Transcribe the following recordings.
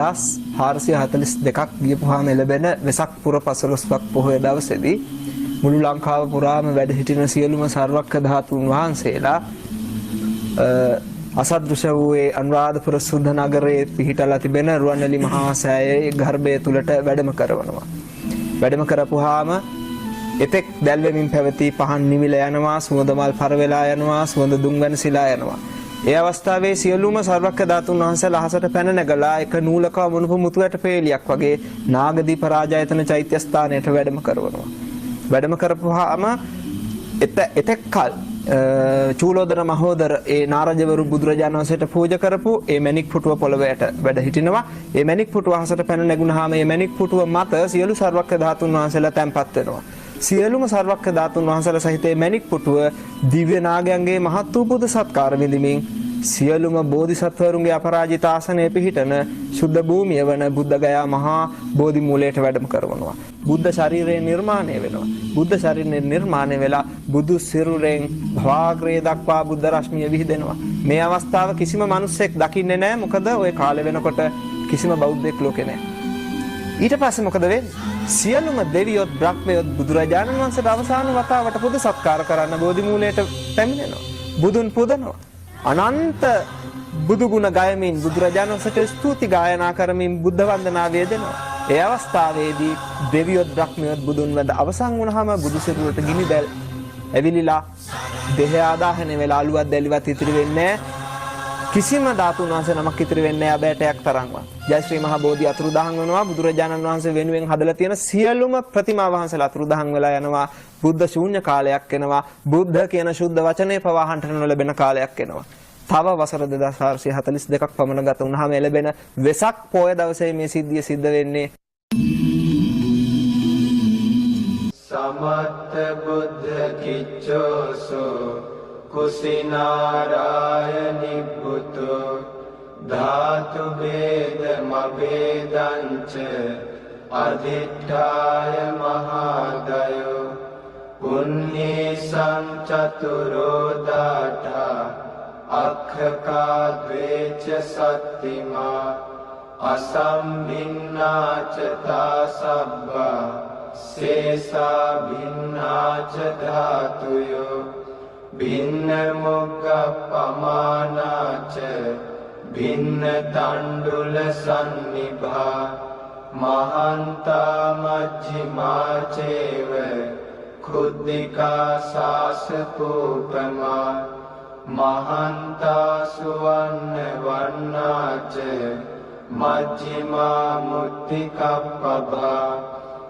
442ක් ගියපුවාම ලැබෙන වෙසක් පුර 15ක් පොහොය දවසේදී මුළු ලංකාව පුරාම වැඩ සිටින සියලුම සර්වක්ක ධාතුන් වහන්සේලා අසදෘශ්‍ය වූ අනුරාධපුර සුද්ධ නගරයේ පිහිටලා තිබෙන රුවන්වැලි මහා සෑයේ ගර්භය තුලට වැඩම කරවනවා. වැඩම කරපුවාම එතෙක් දැල්වෙමින් පැවති පහන් නිවිල යනවා, සුවඳ මල් පර වෙලා යනවා, සුවඳ දුම් වෙනසිලා යනවා. ඒ අවස්ථාවේ සියලුම සර්වක්ක ධාතුන් වහන්සේලා අහසට පැන නැගලා එක නූලක වුණපු මුතුයට පේලියක් වගේ නාගදීප රාජායතන චෛත්‍ය ස්ථානයට වැඩම කරවනවා. වැඩම කරපුවාම එතෙක් කල චූලෝදර මහෝදර ඒ නාරජවරු බුදුරජාණන් වහන්සේට පූජා කරපු ඒ මණික් පුටුව පොළවයට වැඩ හිටිනවා. ඒ මණික් පුටුව අහසට පැන නැගුණාම ඒ මණික් පුටුව මත සියලු සර්වක්ක ධාතුන් වහන්සේලා තැන්පත් වෙනවා. සියලුම සර්වක්ක ධාතුන් වහන්සේලා සහිත මණික් පුටුව දිව්‍ය නාගයන්ගේ මහත් වූ පුද සත්කාර විඳිමින් සියලුම බෝධිසත්වරුන්ගේ අපරාජිත ආසනයේ පිහිටන ශුද්ධ භූමිය වන බුද්ධ ගයා මහා බෝධි මූලයට වැඩම කරවනවා. බුද්ධ ශරීරය නිර්මාණය වෙනවා. බුද්ධ ශරීරය නිර්මාණය වෙලා බුදු සිරුරෙන් භාග්‍රේ දක්වා බුද්ධ රශ්මිය විහිදෙනවා. මේ අවස්ථාව කිසිම මිනිසෙක් දකින්නේ නැහැ. මොකද ওই කාලේ වෙනකොට කිසිම බෞද්ධෙක් ලෝකේ නැහැ. ඊට පස්සේ මොකද වෙන්නේ? සියලුම දෙවියොත් බ්‍රහ්මයොත් බුදුරජාණන් වහන්සේට අවසාන වතාවට පුද සත්කාර කරන්න බෝධි මූලයට පැමිණෙනවා. බුදුන් පුදනවා. අනන්ත බුදු ගුණ ගයමින් බුදුරජාණන් වහන්සේට ස්තුති ගායනා කරමින් බුද්ධ වන්දනාව වේදෙනවා. ඒ අවස්ථාවේදී දෙවියොත් බ්‍රහ්මයොත් බුදුන් වඳ අවසන් වුණාම බුදු සිරුරට ගිනි දැල් ඇවිලිලා දෙහ ආදාහන වෙලා අලුවත් දැලිවත් ඉතිරි වෙන්නේ කිසිම ධාතුන් වහන්සේ නමක් ඉතිරි වෙන්නේ නැහැ අබෑටයක් තරම්වත්. ජය ශ්‍රී මහා බෝධි අතුරුදහන් වෙනවා. බුදුරජාණන් වහන්සේ වෙනුවෙන් හදලා තියෙන සියලුම ප්‍රතිමා වහන්සේලා අතුරුදහන් වෙලා යනවා. බුද්ධ ශූන්‍ය කාලයක් එනවා. බුද්ධ කියන ශුද්ධ වචනේ පවා අහන්න නොලැබෙන කාලයක් එනවා. තව වසර 2442ක් පමණ ගත වුණාම ලැබෙන වෙසක් පොය දවසේ මේ සිද්ධිය සිද්ධ වෙන්නේ. සමත්ත බුද්ධ කිච්චෝසෝ කුසිනාරාය නිබ්බුතෝ ධාතු වේද මවේදංච අදිඨාය මහාදයෝ පුඤ්ඤේ සංචතුරෝ දාඨා අක්ඛකා ද්වේච සත්තිමා අසම්මින්නාච තාසබ්බා සේසා භින්නාච ධාතුයෝ භින්න මොග්ග පමානාච භින්න තණ්ඩුල සන්නිභා මහන්තා මජ්ජිමා චේව කුද්ධිකා සාසකෝපමා මහන්තා සුවන්න වන්නාච මජ්ජිමා මුත්තිකප්පභා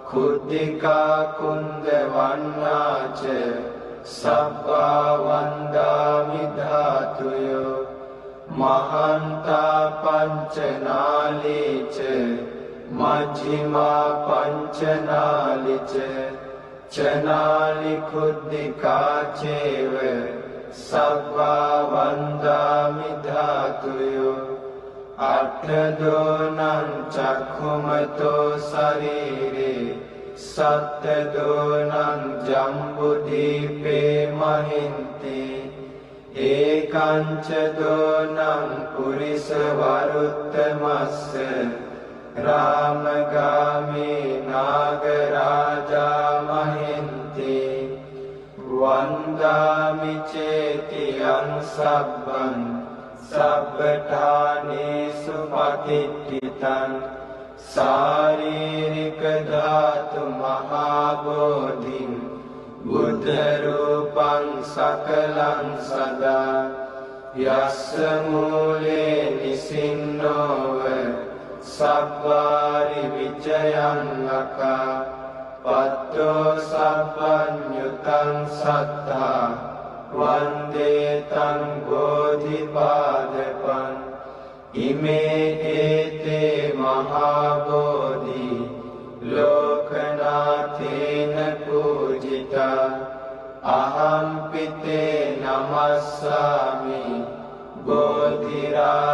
කුද්ධිකා කුන්ද වන්නාච සබ්බා වන්දාමි ධාතුයෝ මහන්තා පංචනාලීච මජ්ජිමා පංචනාලිච චනාලි කුද්ධිකා චේව සබ්බා වන්දාමි ධාතුයෝ අට්ඨදෝනං චක්ඛුමතෝ ශරීරේ සත්තදෝනං ජම්බුදීපේ මහින්ති ඒකංච දෝනං පුරිස වරුත්තමස්ස රාමගාමී නාගරාජා මහින්ති වන්දාමි චේතියං සබ්බං සබ්බඨානේසු පතිට්ඨිතං සාරීරික ධාතු මහා බෝධින් බුද්ධ රූපං සකලං සදා යස්ස මූලේ නිසින්නෝව සබ්බාරි විචයං අකා පත්තෝ සබ්බඤ්ඤුතං සත්තා වන්දේ තං බෝධිපාදපං ඉමේ ඒතේ මහා බෝධි ලෝකනාථේන පූජිතා අහං පිතේ නමස්සාමි බෝධිරා